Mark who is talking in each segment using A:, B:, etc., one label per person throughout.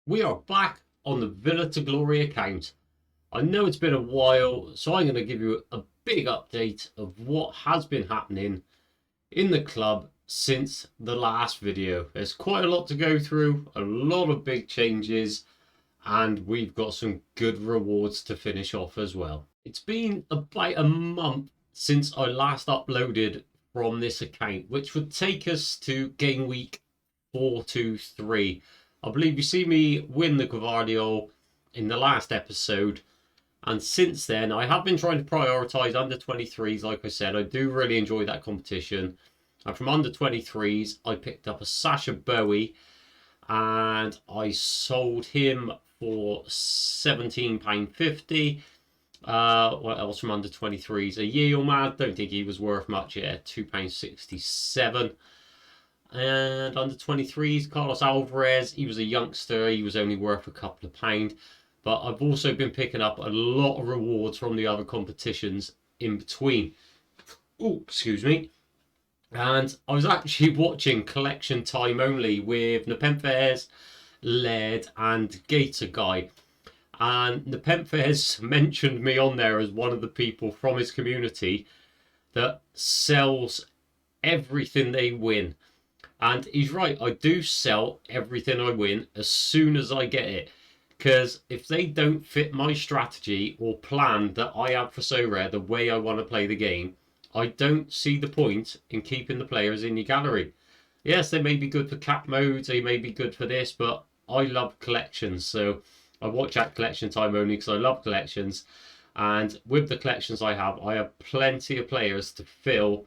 A: We are back on the Villa to Glory account. I know it's been a while, so I'm going to give you a big update of what has been happening in the club since the last video. There's quite a lot to go through, a lot of big changes, and we've got some good rewards to finish off as well. It's been about a month since I last uploaded from this account, which would take us to game week 423. I believe you see me win the Guardiol in the last episode, and since then I have been trying to prioritise under 23s. Like I said, I do really enjoy that competition, and from under 23s I picked up a Sasha Bowie and I sold him for £17.50. What else from under 23s? A Yeoman, don't think he was worth much yet, £2.67. And under 23s, Carlos Alvarez, he was a youngster, he was only worth a couple of pounds. But I've also been picking up a lot of rewards from the other competitions in between. Oh, excuse me. And I was actually watching Collection Time Only with Nepenthes, Led, and Gator Guy. And Nepenthes mentioned me on there as one of the people from his community that sells everything they win. And he's right, I do sell everything I win as soon as I get it. Because if they don't fit my strategy or plan that I have for Sorare the way I want to play the game, I don't see the point in keeping the players in your gallery. Yes, they may be good for cap modes, they may be good for this, but I love collections. So I watch at Collection Time Only because I love collections. And with the collections I have plenty of players to fill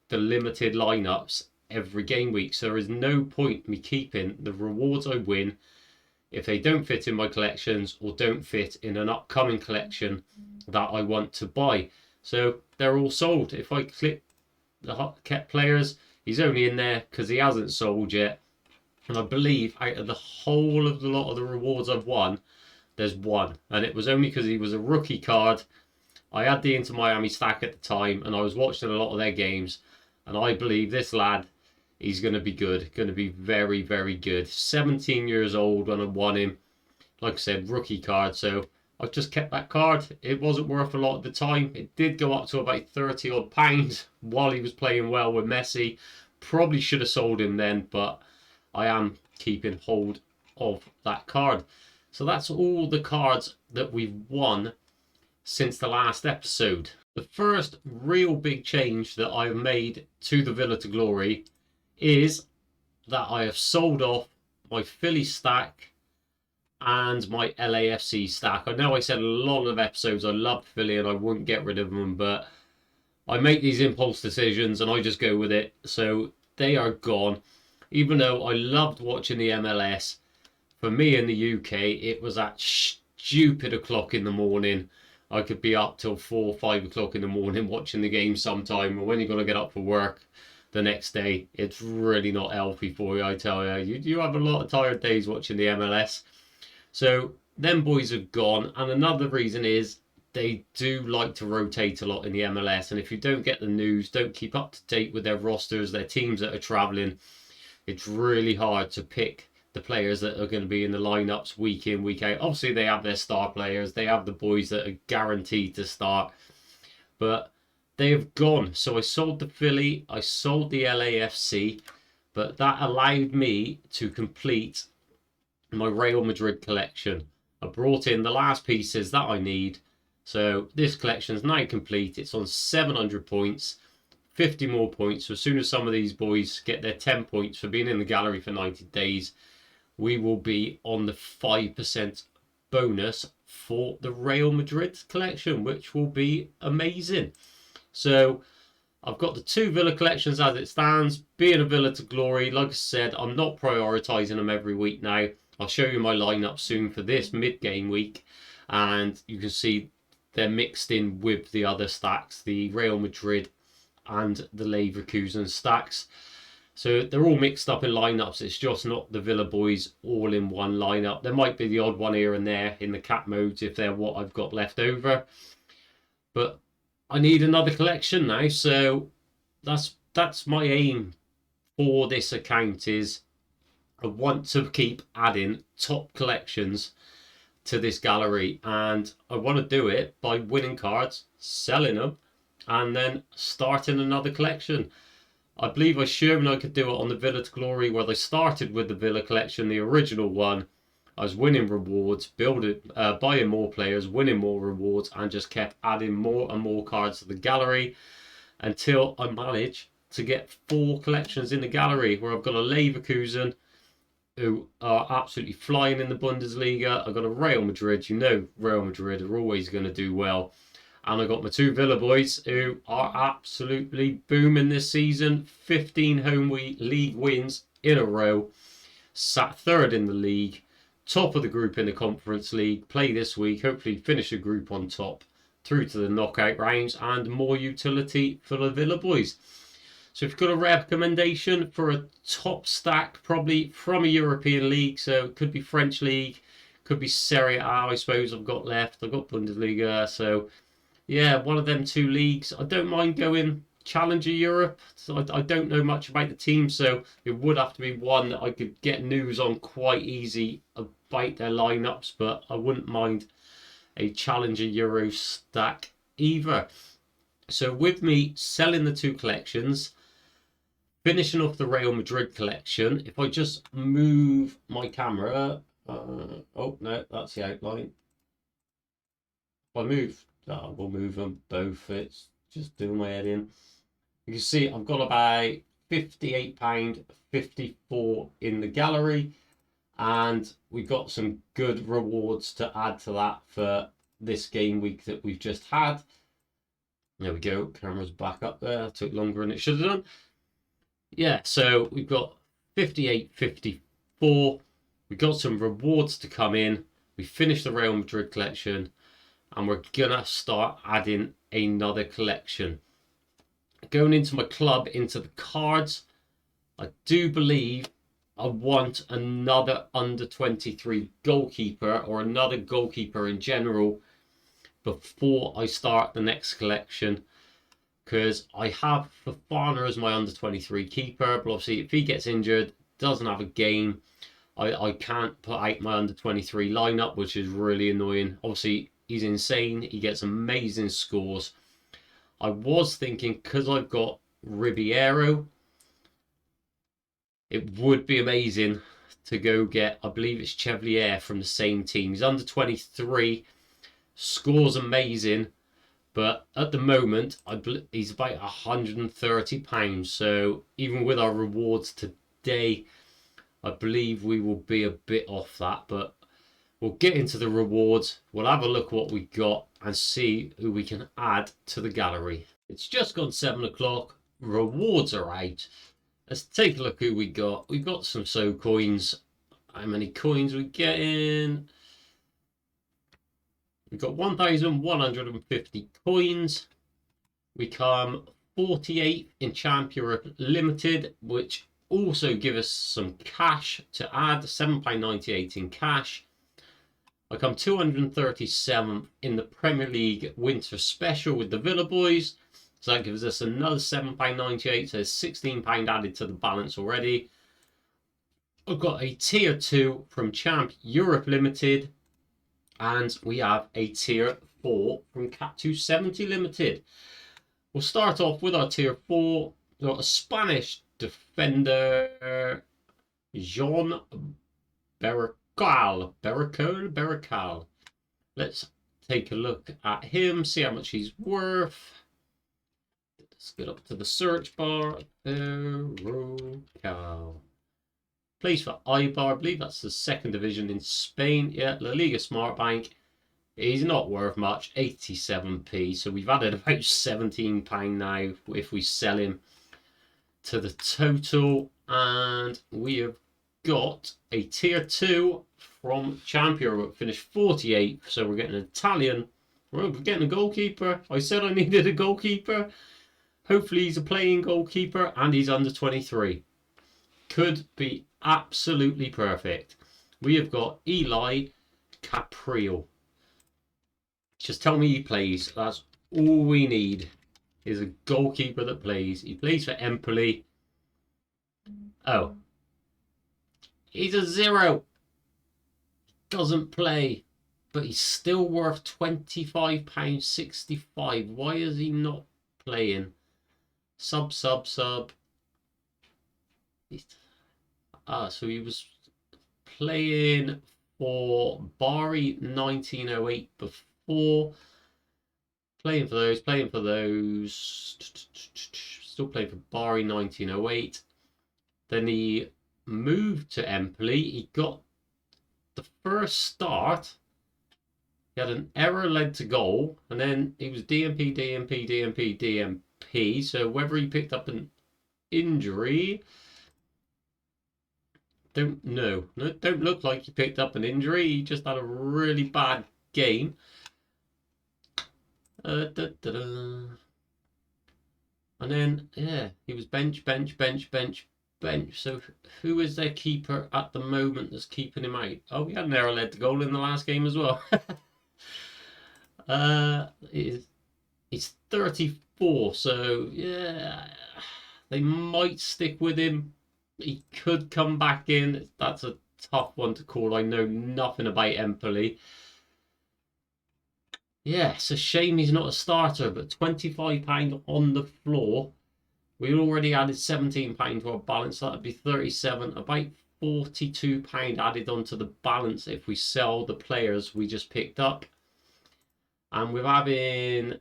A: the limited lineups every game week. So there is no point me keeping the rewards I win if they don't fit in my collections or don't fit in an upcoming collection that I want to buy. So they're all sold. If I click the kept players, he's only in there because he hasn't sold yet. And I believe out of the whole of the lot of the rewards I've won, there's one. And it was only because he was a rookie card. I had the Inter Miami stack at the time and I was watching a lot of their games. And I believe this lad, he's going to be good. Going to be very, very good. 17 years old when I won him. Like I said, rookie card. So I've just kept that card. It wasn't worth a lot at the time. It did go up to about 30 odd pounds while he was playing well with Messi. Probably should have sold him then, but I am keeping hold of that card. So that's all the cards that we've won since the last episode. The first real big change that I've made to the Villa to Glory is that I have sold off my Philly stack and my LAFC stack. I know I said a lot of episodes I loved Philly and I wouldn't get rid of them, but I make these impulse decisions and I just go with it. So they are gone. Even though I loved watching the MLS, for me in the UK, it was at stupid o'clock in the morning. I could be up till 4 or 5 o'clock in the morning watching the game sometime. And when you're going to get up for work the next day, it's really not healthy for you, I tell you. You have a lot of tired days watching the MLS. So them boys are gone. And another reason is they do like to rotate a lot in the MLS. And if you don't get the news, don't keep up to date with their rosters, their teams that are travelling, it's really hard to pick the players that are going to be in the lineups week in, week out. Obviously, they have their star players. They have the boys that are guaranteed to start. But they have gone. So I sold the Philly. I sold the LAFC. But that allowed me to complete my Real Madrid collection. I brought in the last pieces that I need. So this collection is now complete. It's on 700 points. 50 more points. So as soon as some of these boys get their 10 points for being in the gallery for 90 days, we will be on the 5% bonus for the Real Madrid collection, which will be amazing. So I've got the two Villa collections as it stands. Being a Villa to Glory, like I said, I'm not prioritising them every week now. I'll show you my lineup soon for this mid-game week. And you can see they're mixed in with the other stacks, the Real Madrid and the Leverkusen stacks. So they're all mixed up in lineups. It's just not the Villa boys all in one lineup. There might be the odd one here and there in the cap modes if they're what I've got left over. But I need another collection now. So that's my aim for this account is I want to keep adding top collections to this gallery, and I want to do it by winning cards, selling them, and then starting another collection. I believe I shown I could do it on the Villa to Glory, where I started with the Villa collection, the original one. I was winning rewards, buying more players, winning more rewards, and just kept adding more and more cards to the gallery until I managed to get 4 collections in the gallery, where I've got a Leverkusen, who are absolutely flying in the Bundesliga. I've got a Real Madrid. You know Real Madrid are always going to do well. And I got my 2 Villa boys, who are absolutely booming this season. 15 home league wins in a row. Sat 3rd in the league. Top of the group in the Conference League. Play this week. Hopefully finish the group on top. Through to the knockout rounds. And more utility for the Villa boys. So if you've got a recommendation for a top stack, probably from a European league. So it could be French league. Could be Serie A, I suppose I've got left. I've got Bundesliga. So yeah, one of them 2 leagues. I don't mind going Challenger Europe. So I don't know much about the team, so it would have to be one that I could get news on quite easy about their lineups, but I wouldn't mind a Challenger Euro stack either. So with me selling the 2 collections, finishing off the Real Madrid collection, if I just move my camera, oh no, that's the outline. If I move, we'll move them both. It's just doing my head in. You can see I've got about £58.54 in the gallery, and we've got some good rewards to add to that for this game week that we've just had. There we go. Camera's back up there. It took longer than it should have done. Yeah, so we've got 58.54. We've got some rewards to come in. We finished the Real Madrid collection, and we're gonna start adding another collection. Going into my club, into the cards, I do believe I want another under 23 goalkeeper, or another goalkeeper in general, before I start the next collection, because I have Fofana as my under 23 keeper, but obviously if he gets injured, doesn't have a game, I can't put out my under 23 lineup, which is really annoying. Obviously he's insane, he gets amazing scores. I was thinking, because I've got Ribeiro, it would be amazing to go get, I believe it's Chevalier from the same team. He's under 23, scores amazing, but at the moment he's about £130. So even with our rewards today, I believe we will be a bit off that, but we'll get into the rewards. We'll have a look at what we got and see who we can add to the gallery. It's just gone 7 o'clock. Rewards are out. Let's take a look who we got. We've got some coins. How many coins we getting? We've got 1,150 coins. We come 48th in Champ Europe Limited, which also give us some cash to add, £7.98 in cash. I come 237th in the Premier League Winter Special with the Villa boys. So that gives us another £7.98. So there's £16 added to the balance already. I've got a tier 2 from Champ Europe Limited. And we have a tier 4 from Cat 270 Limited. We'll start off with our tier 4. We've got a Spanish defender, Jean Berrocal. Let's take a look at him, see how much he's worth. Let's get up to the search bar. Berrocal. Plays for Eibar, I believe that's the 2nd division in Spain. Yeah, La Liga Smart Bank. He's not worth much, 87p. So we've added about £17 now if we sell him to the total. And we have got a tier 2 from Champion. We'll finish 48th. So we're getting an Italian. We're getting a goalkeeper. I said I needed a goalkeeper. Hopefully he's a playing goalkeeper and he's under 23. Could be absolutely perfect. We have got Eli Caprio. Just tell me he plays. That's all we need, is a goalkeeper that plays. He plays for Empoli. Oh, He's a 0. Doesn't play. But he's still worth £25.65. Why is he not playing? Sub. So he was playing for Bari 1908 before. Playing for those. Still playing for Bari 1908. Then he moved to Empoli. He got the first start. He had an error led to goal, and then he was DMP. So whether he picked up an injury, don't know. No, don't look like he picked up an injury. He just had a really bad game. And then, yeah, he was bench. So who is their keeper at the moment that's keeping him out? Oh, he had an error led to goal in the last game as well. He's 34, so yeah, they might stick with him. He could come back in. That's a tough one to call. I know nothing about Empoli. Yeah, it's a shame he's not a starter, but £25 on the floor. We already added £17 to our balance, so that'd be 37, about £42 added onto the balance if we sell the players we just picked up. And we're having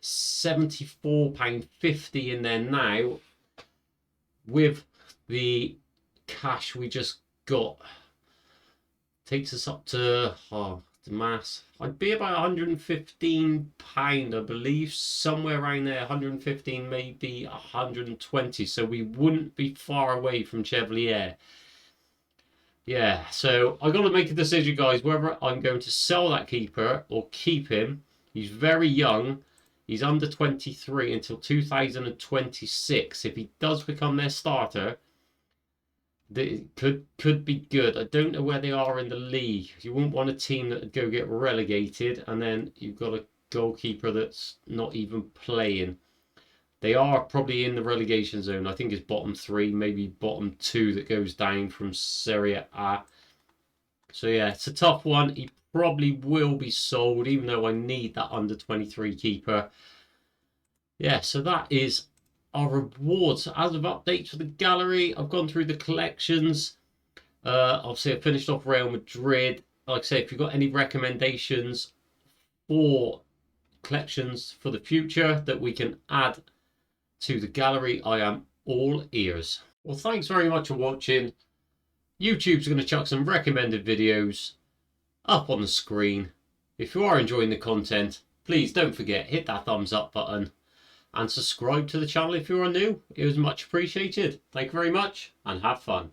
A: £74.50 in there now with the cash we just got. Takes us up to the mass. I'd be about £115, I believe, somewhere around there. 115, maybe 120. So we wouldn't be far away from Chevalier. Yeah, so I got to make a decision, guys, whether I'm going to sell that keeper or keep him. He's very young. He's under 23 until 2026. If he does become their starter, it could be good. I don't know where they are in the league. You wouldn't want a team that would go get relegated, and then you've got a goalkeeper that's not even playing. They are probably in the relegation zone. I think it's bottom 3, maybe bottom 2 that goes down from Serie A. So yeah, it's a tough one. He probably will be sold, even though I need that under 23 keeper. Yeah, so that is our rewards. As of updates for the gallery, I've gone through the collections. Obviously, I finished off Real Madrid. Like I say, if you've got any recommendations for collections for the future that we can add to the gallery, I am all ears. Well, thanks very much for watching. YouTube's going to chuck some recommended videos up on the screen. If you are enjoying the content, please don't forget, hit that thumbs up button and subscribe to the channel if you are new. It was much appreciated. Thank you very much and have fun.